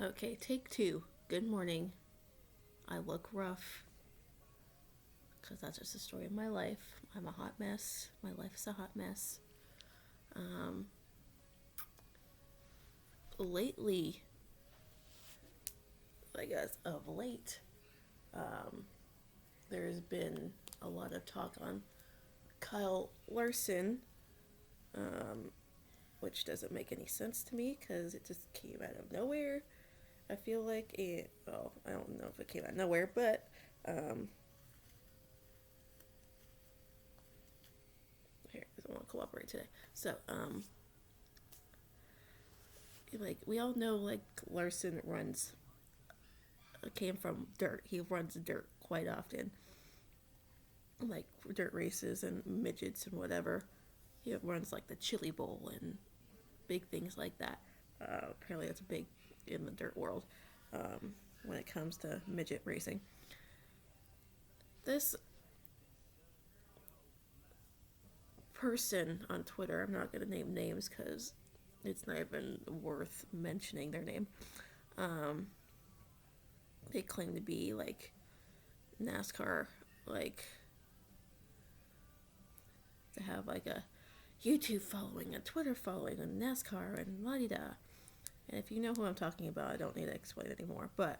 Okay, take two. Good morning. I look rough because that's just the story of my life. I'm a hot mess. My life is a hot mess. Um, lately, I guess of late, um, there's been a lot of talk on Kyle Larson, um, which doesn't make any sense to me because it just came out of nowhere. I feel like it. Oh, I don't know if it came out of nowhere, but um, here, because I want to cooperate today. So, like we all know, like Larson runs came from dirt. He runs dirt quite often, like dirt races and midgets and whatever. He runs like the Chili Bowl and big things like that. Apparently, that's big in the dirt world when it comes to midget racing. This person on Twitter, I'm not going to name names because it's not even worth mentioning their name. Um, they claim to be like NASCAR, like to have like a YouTube following, a Twitter following, a NASCAR, and la di da. And if you know who I'm talking about, I don't need to explain anymore. But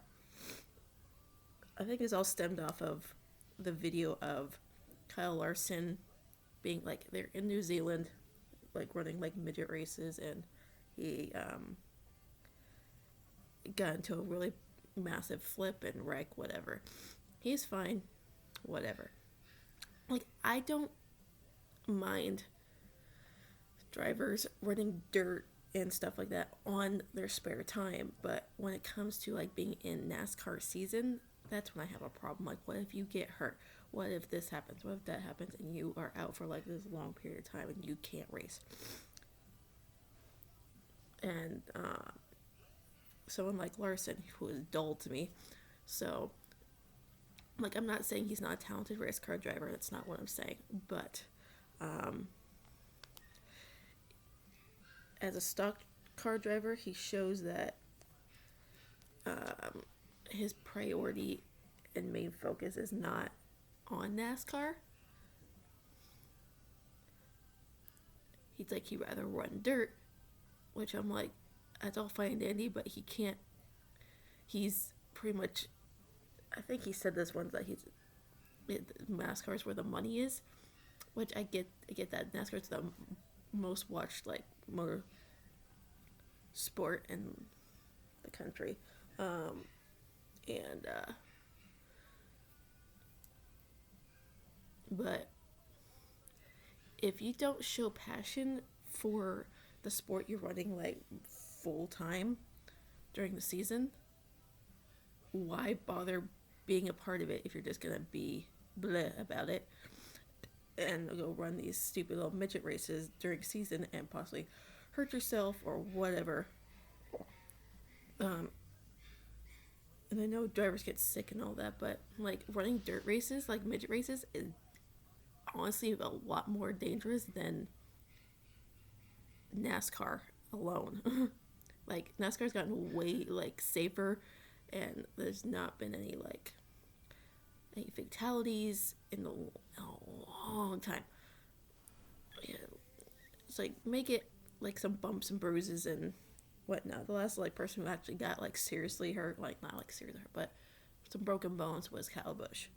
I think it's all stemmed off of the video of Kyle Larson being like they're in New Zealand, like running like midget races, and he got into a really massive flip and wreck, whatever. He's fine, whatever. Like I don't mind drivers running dirt and stuff like that on their spare time, but when it comes to like being in NASCAR season, that's when I have a problem. Like, what if you get hurt? What if this happens? What if that happens? And you are out for like this long period of time and you can't race? And someone like Larson, who is dull to me, so like I'm not saying he's not a talented race car driver. That's not what I'm saying. But um, as a stock car driver, he shows that um, his priority and main focus is not on NASCAR. He's like he'd rather run dirt, which I'm like, that's all fine and dandy, but he can't. He's pretty much. I think he said this once that NASCAR is where the money is, which I get. I get that NASCAR is the most watched like motor sport in the country, and but if you don't show passion for the sport you're running like full time during the season, why bother being a part of it if you're just gonna be bleh about it and go run these stupid little midget races during season and possibly hurt yourself or whatever. Um, and I know drivers get sick and all that, but like running dirt races, like midget races, is honestly a lot more dangerous than NASCAR alone. Like NASCAR's gotten way like safer, and there's not been any fatalities in a long time. Yeah, it's like make it like some bumps and bruises and whatnot. The last like person who actually got like seriously hurt, like not like seriously hurt, but some broken bones was Kyle Busch.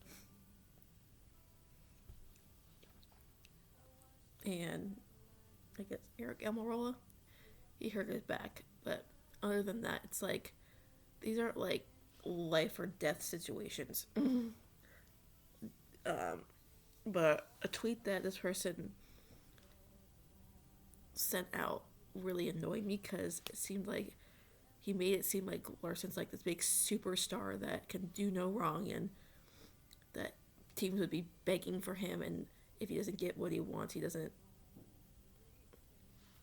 And I guess Eric Almirola, he hurt his back. But other than that, it's like these aren't like life or death situations. But a tweet that this person sent out really annoyed me because it seemed like he made it seem like Larson's like this big superstar that can do no wrong and that teams would be begging for him, and if he doesn't get what he wants, he doesn't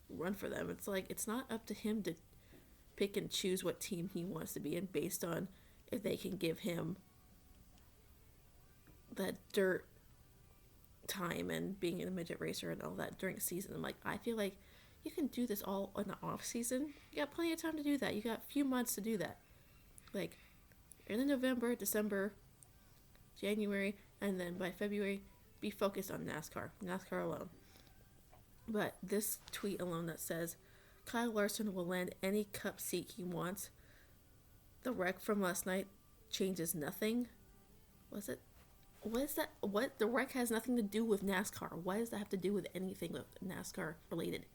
run for them. It's like it's not up to him to pick and choose what team he wants to be in based on if they can give him that dirt time and being a midget racer and all that during the season. I'm like, I feel like you can do this all in the off season. You got plenty of time to do that. You got a few months to do that. Like, in November, December, January, and then by February, be focused on NASCAR alone. But this tweet alone that says Kyle Larson will land any cup seat he wants. The wreck from last night changes nothing. Was it? What is that? What? The wreck has nothing to do with NASCAR. Why does that have to do with anything with NASCAR related?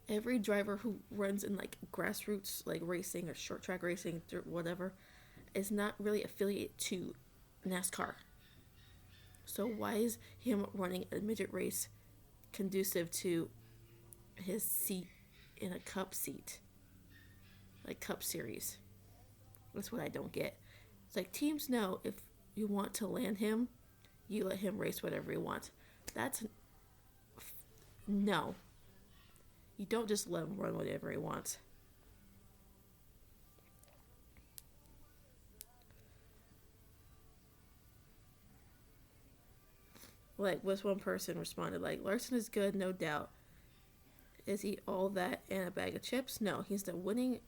Every driver who runs in like grassroots like racing or short track racing or whatever is not really affiliated to NASCAR. So why is him running a midget race conducive to his seat in a cup seat? Like cup series. That's what I don't get. It's like teams know if you want to land him, you let him race whatever he wants. That's no. You don't just let him run whatever he wants. Like, was one person responded, like, Larson is good, no doubt. Is he all that and a bag of chips? No, he's a winning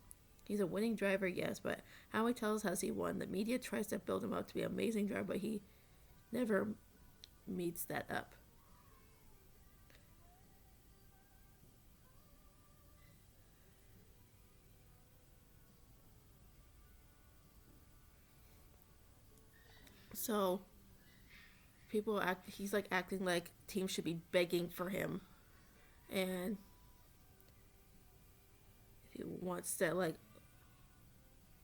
driver, yes, but how many titles has he won? The media tries to build him up to be an amazing driver, but he never meets that up. So he's like acting like teams should be begging for him, and if he wants to like,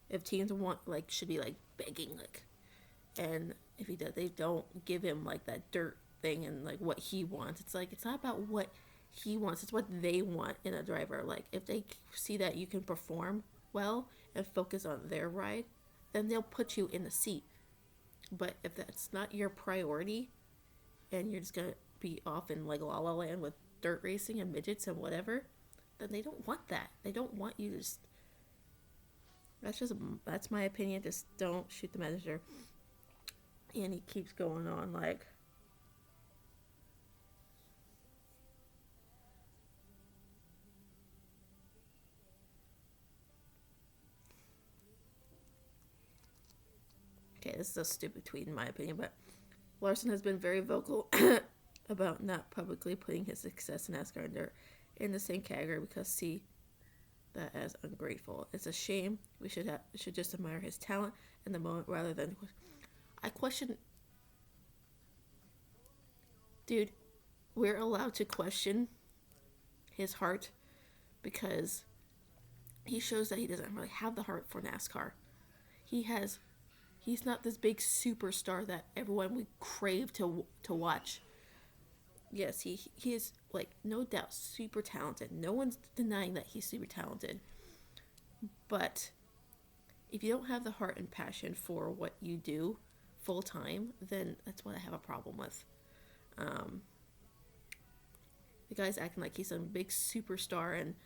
if teams want like should be like begging like, and if he does, they don't give him like that dirt thing and like what he wants. It's like it's not about what he wants; it's what they want in a driver. Like if they see that you can perform well and focus on their ride, then they'll put you in the seat. But if that's not your priority, and you're just gonna be off in like La La Land with dirt racing and midgets and whatever, then they don't want that. They don't want you to just. That's my opinion. Just don't shoot the messenger. And he keeps going on like. Okay, this is a stupid tweet in my opinion, but Larson has been very vocal about not publicly putting his success in NASCAR in the same category because see that as ungrateful. It's a shame. We should just admire his talent in the moment rather than. I question, dude. We're allowed to question his heart because he shows that he doesn't really have the heart for NASCAR. He's not this big superstar that everyone would crave to watch. Yes, he is like no doubt super talented. No one's denying that he's super talented. But if you don't have the heart and passion for what you do full time, then that's what I have a problem with. The guy's acting like he's some big superstar and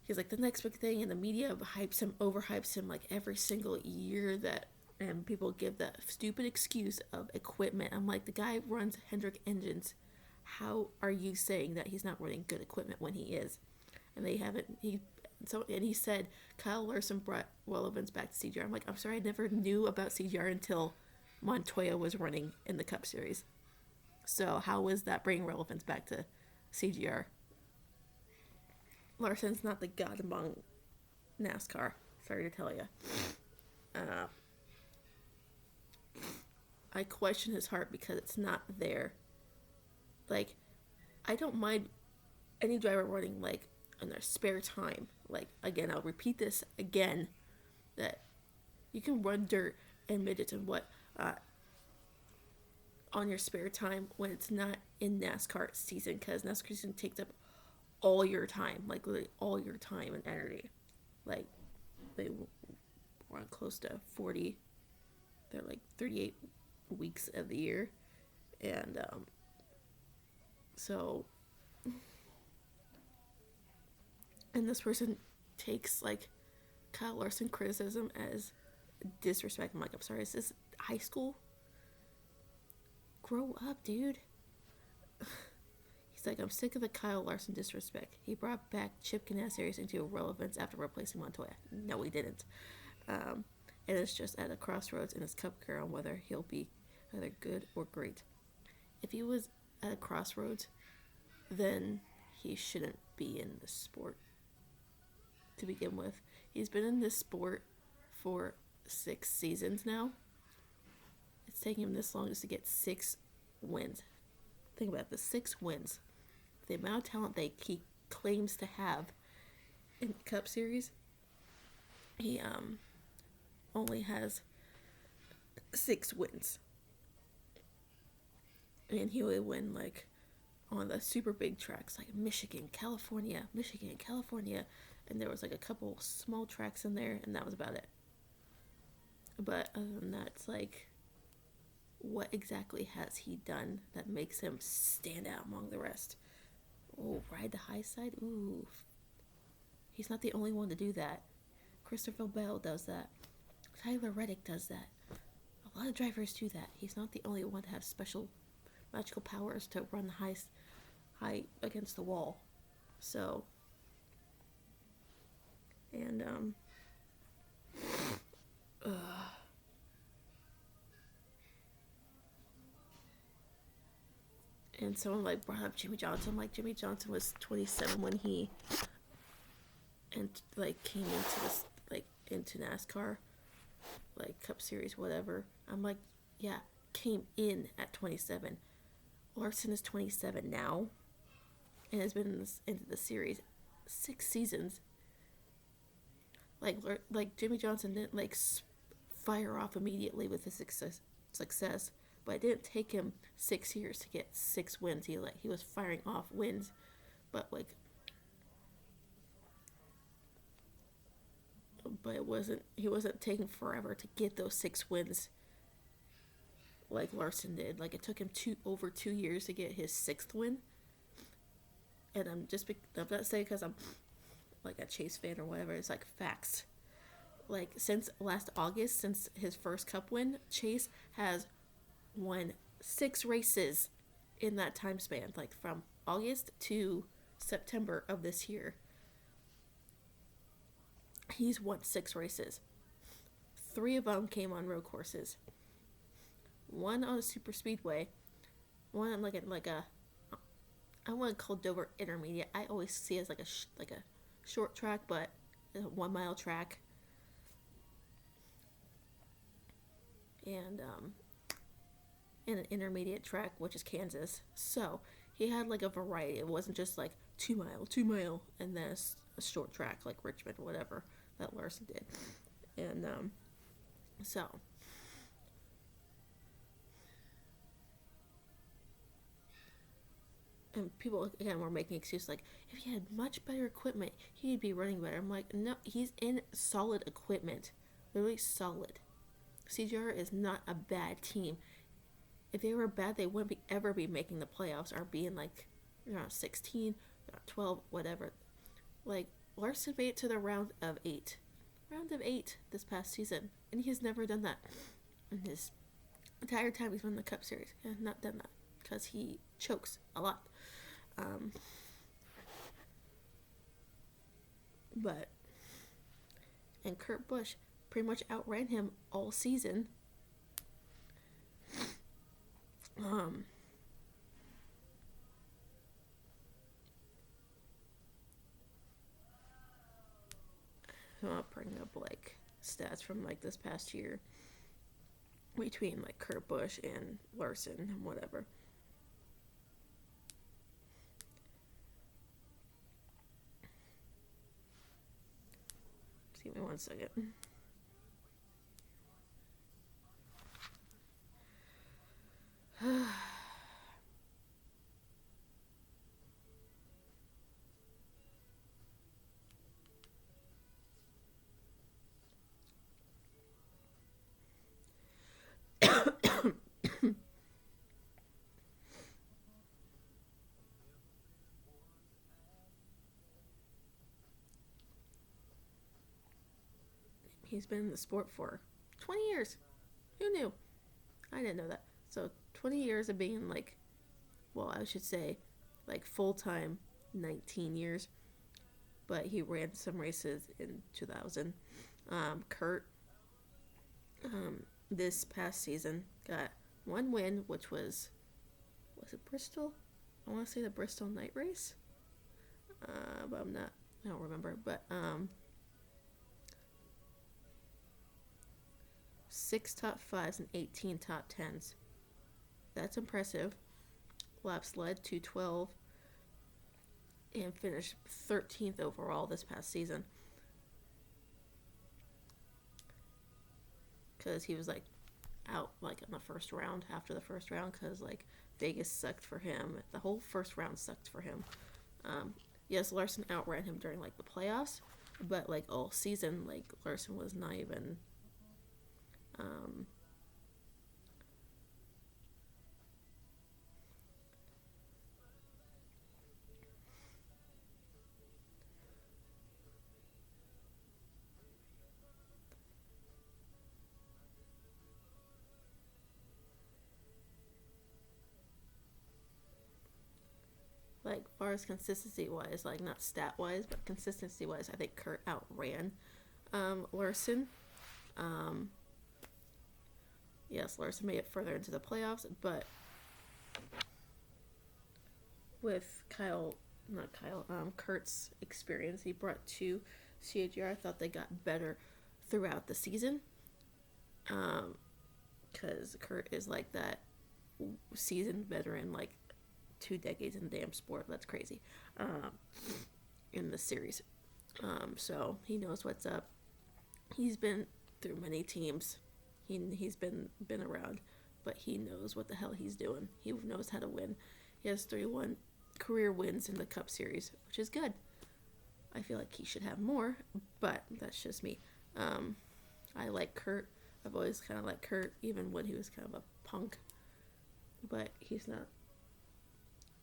he's like the next big thing, and the media overhypes him like every single year that. And people give that stupid excuse of equipment. I'm like, the guy runs Hendrick engines. How are you saying that he's not running good equipment when he is? And they haven't. He said Kyle Larson brought relevance back to CGR. I'm like, I'm sorry, I never knew about CGR until Montoya was running in the Cup Series. So how was that bringing relevance back to CGR? Larson's not the god among NASCAR. Sorry to tell you. I question his heart because it's not there. Like, I don't mind any driver running, like, in their spare time. Like, again, I'll repeat this again, that you can run dirt and midgets and on your spare time when it's not in NASCAR season, because NASCAR season takes up all your time, like, literally all your time and energy. Like, they run close to 40, they're like 38 weeks of the year, and so and this person takes like Kyle Larson criticism as disrespect. I'm like, I'm sorry, is this high school? Grow up, dude. He's like, I'm sick of the Kyle Larson disrespect. He brought back Chip Ganassi into irrelevance after replacing Montoya. No, he didn't. Um, and it's just at a crossroads in his cup career on whether he'll be either good or great. If he was at a crossroads, then he shouldn't be in the sport to begin with. He's been in this sport for 6 seasons now. It's taking him this long just to get 6 wins. Think about the 6 wins. The amount of talent he claims to have in the Cup Series, he only has 6 wins. And he would win like on the super big tracks like Michigan, California, and there was like a couple small tracks in there, and that was about it. But other than that, it's like, what exactly has he done that makes him stand out among the rest? Oh, ride the high side? Ooh. He's not the only one to do that. Christopher Bell does that. Tyler Reddick does that. A lot of drivers do that. He's not the only one to have special magical powers to run high against the wall. So, and and someone like brought up Jimmy Johnson. Like, Jimmy Johnson was 27 when he and like came into this like into NASCAR, like Cup Series, whatever. I'm like, yeah, came in at 27. Larson is 27 now, and has been into the series 6 seasons. Like Jimmy Johnson didn't like fire off immediately with his success, but it didn't take him 6 years to get 6 wins. He was firing off wins, but he wasn't taking forever to get those 6 wins like Larson did. Like, it took him over 2 years to get his 6th win. And I'm not saying because I'm like a Chase fan or whatever. It's like facts. Like, since last August, since his first Cup win, Chase has won 6 races in that time span. Like, from August to September of this year, he's won 6 races. 3 of them came on road courses. 1 on a super speedway. 1 on like a I want to call Dover intermediate. I always see it as like a short track, but a 1 mile track. And an intermediate track, which is Kansas. So he had like a variety. It wasn't just like 2 mile, and then a short track like Richmond or whatever that Larson did. And so and people again were making excuses like, if he had much better equipment, he'd be running better. I'm like, no, he's in solid equipment, literally solid. CGR is not a bad team. If they were bad, they wouldn't ever be making the playoffs or being like, 16, 12, whatever. Like, Larson made it to the round of 8 this past season, and he's never done that in his entire time he's won the Cup Series. He has not done that because he chokes a lot. But and Kurt Busch pretty much outran him all season. I'm not bringing up like stats from like this past year between like Kurt Busch and Larson and whatever. Just give me 1 second. He's been in the sport for 20 years. Who knew? I didn't know that. So 20 years of being like, well, I should say like full-time 19 years. But he ran some races in 2000. Kurt, this past season, got one win, which was it Bristol? I want to say the Bristol Night Race, but I don't remember. But 6 top 5s and 18 top 10s. That's impressive. Laps led to 12 and finished 13th overall this past season. Because he was like out like in the first round, after the first round, because like Vegas sucked for him. The whole first round sucked for him. Yes, Larson outran him during like the playoffs, but like all season, like Larson was not even. Um, like far as consistency wise, like not stat wise, but consistency wise, I think Kurt outran Larson. Um, yes, Larson made it further into the playoffs, but with Kurt's experience, he brought to CHR. I thought they got better throughout the season. Because Kurt is like that seasoned veteran, like 2 decades in the damn sport. That's crazy. In the series. So he knows what's up. He's been through many teams. He's been around, but he knows what the hell he's doing. He knows how to win. He has 31 career wins in the Cup Series, which is good. I feel like he should have more, but that's just me. I like Kurt. I've always kind of liked Kurt, even when he was kind of a punk. But he's not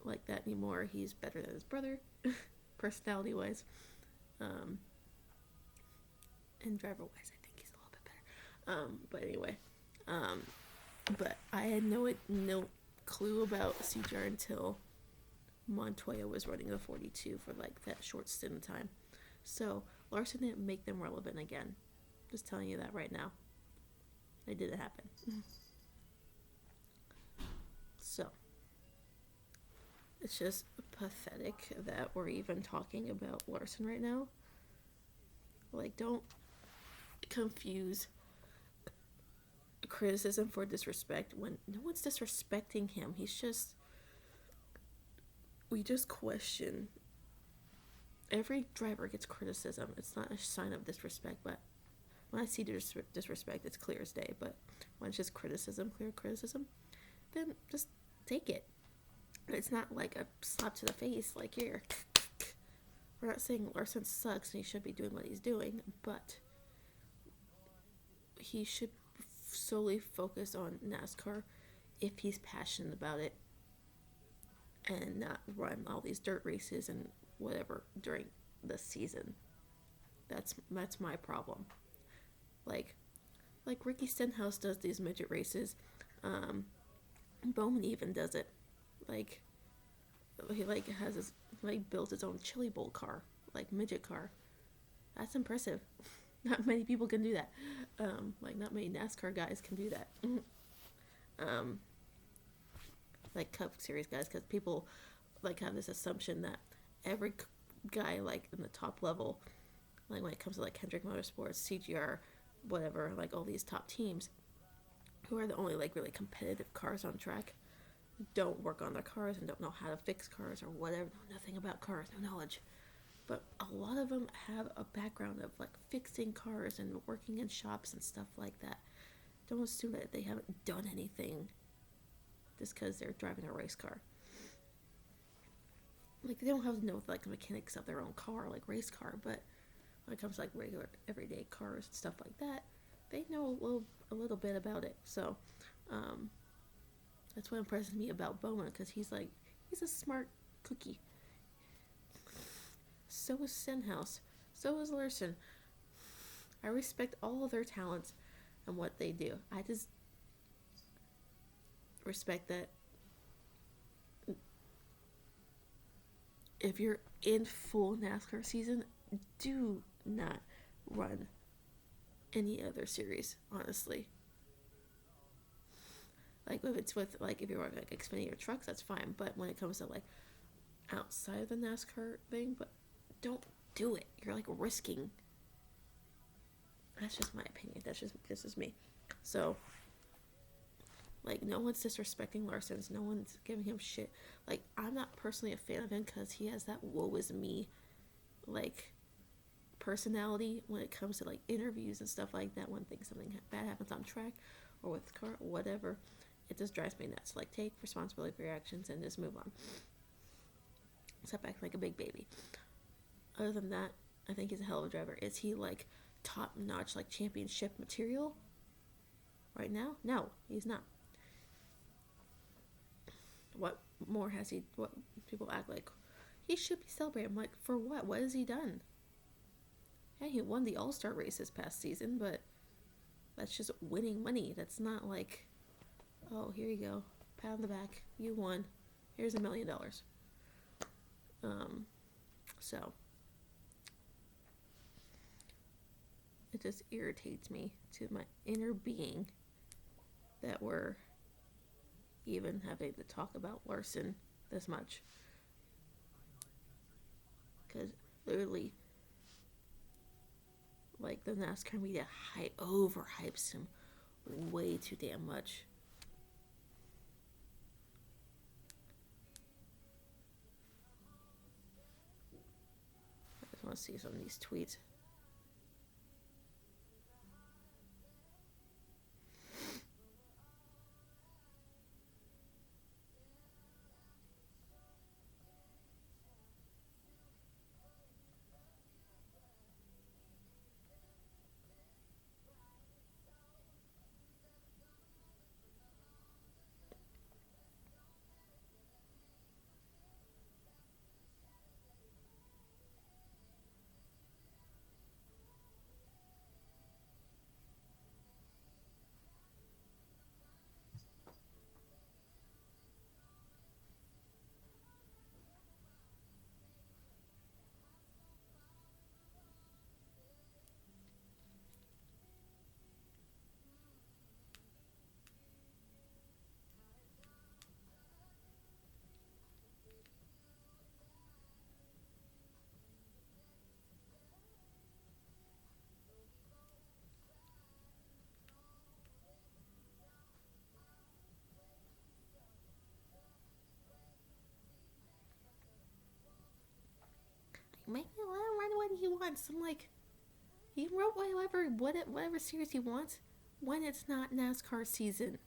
like that anymore. He's better than his brother, personality-wise. And driver-wise, I think he's a little bit better. But anyway. But I had no clue about CJR until Montoya was running the 42 for like that short stint of time. So Larson didn't make them relevant again. Just telling you that right now. It didn't happen. So it's just pathetic that we're even talking about Larson right now. Like, don't confuse criticism for disrespect when no one's disrespecting him. We just question. Every driver gets criticism. It's not a sign of disrespect, but when I see disrespect, it's clear as day. But when it's just clear criticism, then just take it. It's not like a slap to the face, like, here. We're not saying Larson sucks and he should be doing what he's doing, but he should solely focus on NASCAR if he's passionate about it and not run all these dirt races and whatever during the season. That's my problem. Like Ricky Stenhouse does these midget races. Bowman even does it. Like, he has his built his own chili bowl car, like midget car. That's impressive. Not many people can do that. Not many NASCAR guys can do that. Like Cup Series guys, because people have this assumption that every guy in the top level, when it comes to Hendrick Motorsports, CGR, whatever, all these top teams, who are the only really competitive cars on track, don't work on their cars and don't know how to fix cars or whatever, know nothing about cars, no knowledge. But a lot of them have a background of fixing cars and working in shops and stuff like that. Don't assume that they haven't done anything just because they're driving a race car. They don't have to know the mechanics of their own car, race car, but when it comes to regular everyday cars and stuff like that, they know a little bit about it. So that's what impresses me about Bowman, because he's a smart cookie. So is Stenhouse. So is Larson. I respect all of their talents and what they do. I just respect that if you're in full NASCAR season, do not run any other series, honestly. Like if it's with like if you're like Xfinity or trucks, that's fine. But when it comes to like outside of the NASCAR thing, but don't do it. You're like risking. That's just my opinion. That's just this is me. So like no one's disrespecting Larson's. No one's giving him shit. Like I'm not personally a fan of him because he has that woe is me like personality when it comes to like interviews and stuff like that. When things something bad happens on track or with the car, whatever, it just drives me nuts. Like take responsibility for your actions and just move on. Step back like a big baby. Other than that, I think he's a hell of a driver. Is he like top notch like championship material right now? No, he's not. What more has he? What people act like he should be celebrating? I'm like, for what? What has he done? Yeah, he won the All-Star race this past season, but that's just winning money. That's not like, oh, here you go, pat on the back, you won. Here's $1 million. So it just irritates me to my inner being that we're even having to talk about Larson this much. Because literally, like the NASCAR media overhypes him way too damn much. I just want to see some of these tweets. Maybe let him run what he wants. I'm like, he wrote whatever series he wants when it's not NASCAR season.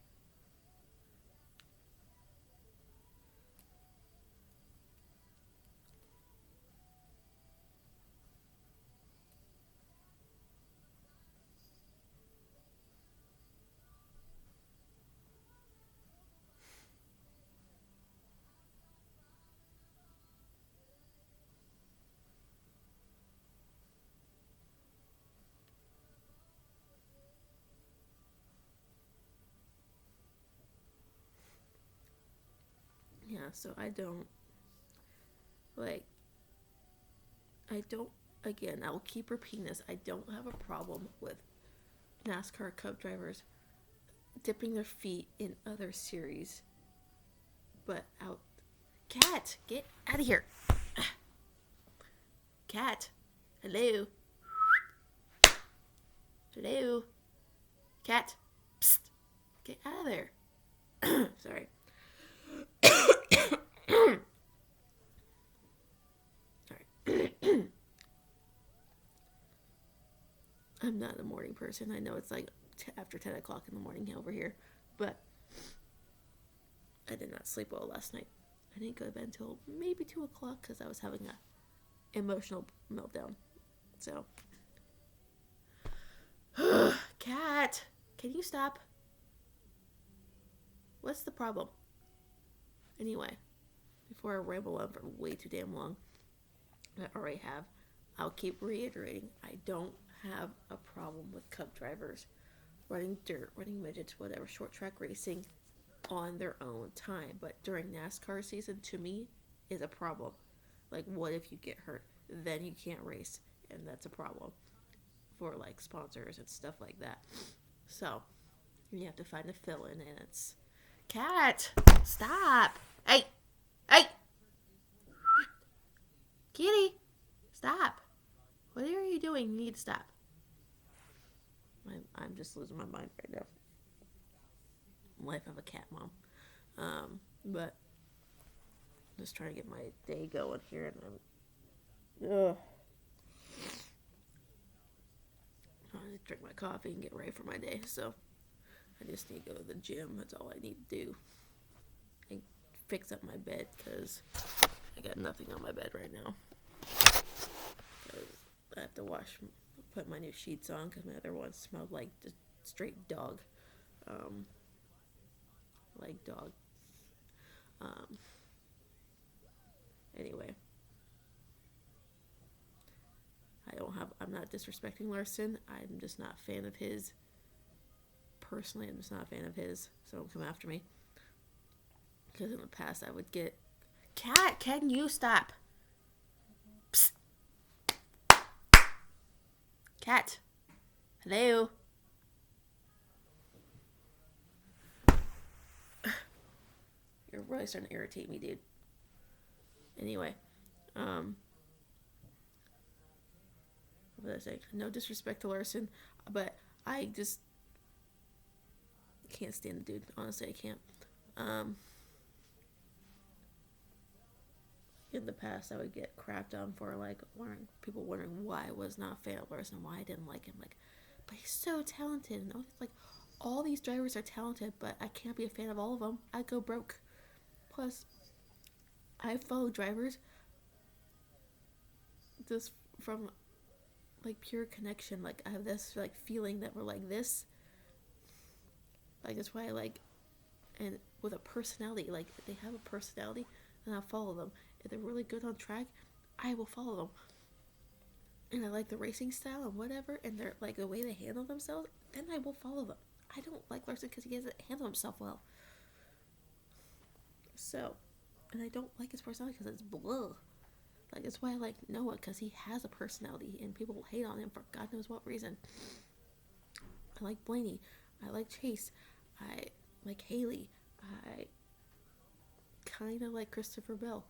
Yeah, so I don't like I don't again, I will keep repeating this. I don't have a problem with NASCAR Cup drivers dipping their feet in other series. But out Cat, get out of here. Cat. Hello. Hello. Cat. Psst. Get out of there. Sorry. Sorry. I'm not a morning person. I know it's like after 10 o'clock in the morning over here. But I did not sleep well last night. I didn't go to bed until maybe 2 o'clock because I was having a emotional meltdown. So. Cat, can you stop? What's the problem? Anyway, before I ramble on for way too damn long, I already have, I'll keep reiterating, I don't have a problem with Cup drivers running dirt, running midgets, whatever, short track racing on their own time. But during NASCAR season, to me, is a problem. Like, what if you get hurt? Then you can't race, and that's a problem. for like sponsors and stuff like that. So you have to find a fill-in, and it's cat. Stop! Hey, hey, kitty, stop! What are you doing? You need to stop. I'm just losing my mind right now. Life of a cat mom. But I'm just trying to get my day going here, and I'm trying to drink my coffee and get ready for my day. So I just need to go to the gym. That's all I need to do. And fix up my bed because I got nothing on my bed right now. I have to put my new sheets on because my other ones smelled like just straight dog. Like dog. Anyway. I'm not disrespecting Larson. I'm just not a fan of his. Personally, I'm just not a fan of his. So don't come after me. Because in the past, I would get... Cat, can you stop? Psst. Cat. Hello. You're really starting to irritate me, dude. Anyway. What was I saying? No disrespect to Larson, but I just can't stand the dude. Honestly, I can't. In the past, I would get crapped on for like people wondering why I was not a fan of Larson, why I didn't like him. Like, but he's so talented, and all these drivers are talented, but I can't be a fan of all of them. I'd go broke. Plus, I follow drivers just from like pure connection. Like I have this like feeling that we're like this. Like that's why I like, and with a personality, like they have a personality, and I'll follow them. If they're really good on track, I will follow them. And I like the racing style and whatever, and they're like the way they handle themselves, then I will follow them. I don't like Larson because he doesn't handle himself well. So, and I don't like his personality because it's blah. Like, that's why I like Noah, because he has a personality, and people will hate on him for God knows what reason. I like Blaney. I like Chase. I like Haley. I kind of like Christopher Bell.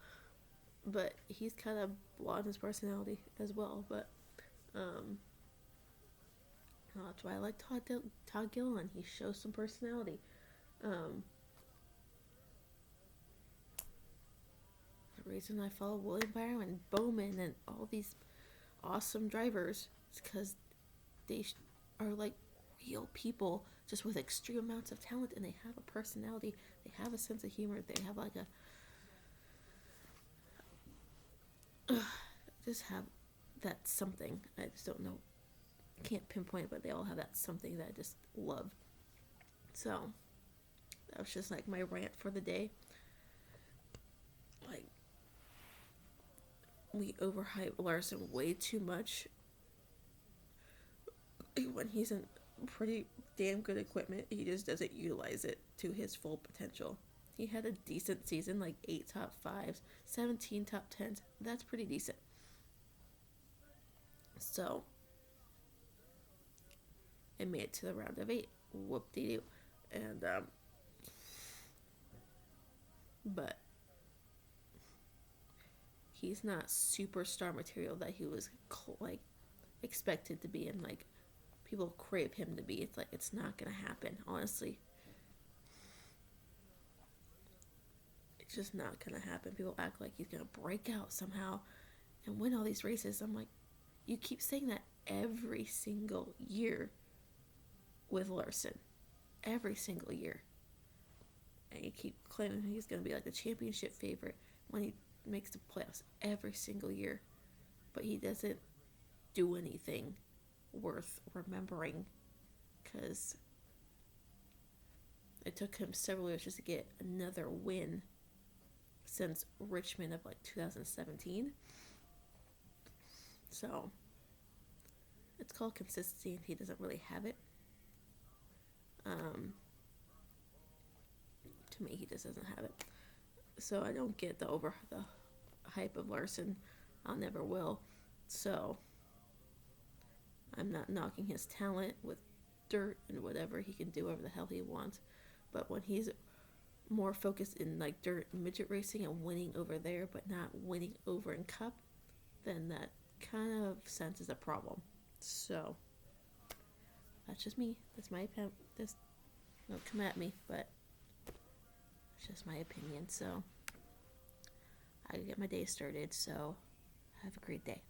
But he's kind of blah in his personality as well. But, that's why I like Todd Gilliland. He shows some personality. The reason I follow William Byron and Bowman and all these awesome drivers is because they are like real people just with extreme amounts of talent, and they have a personality, they have a sense of humor, they have like just have that something. I just don't know, can't pinpoint it, but they all have that something that I just love. So that was just like my rant for the day. Like, we overhype Larson way too much when he's in pretty damn good equipment. He just doesn't utilize it to his full potential. He had a decent season, like 8 top 5s, 17 top 10s. That's pretty decent. So, it made it to the round of 8. Whoop-de-doo. And, but he's not superstar material that he was, like, expected to be, and, like, people crave him to be. It's like, it's not gonna happen, honestly. It's just not gonna happen. People act like he's gonna break out somehow and win all these races. I'm like, you keep saying that every single year with Larson. Every single year. And you keep claiming he's gonna be like the championship favorite when he makes the playoffs every single year. But he doesn't do anything worth remembering, because it took him several years just to get another win since Richmond of like 2017. So it's called consistency, and he doesn't really have it. To me, he just doesn't have it. So I don't get the hype of Larson. I'll never will. So I'm not knocking his talent with dirt and whatever. He can do whatever the hell he wants. But when he's more focused in like dirt midget racing and winning over there, but not winning over in cup, then that kind of senses a problem. So that's just me. That's my opinion. This don't come at me, but it's just my opinion. So I gotta get my day started. So have a great day.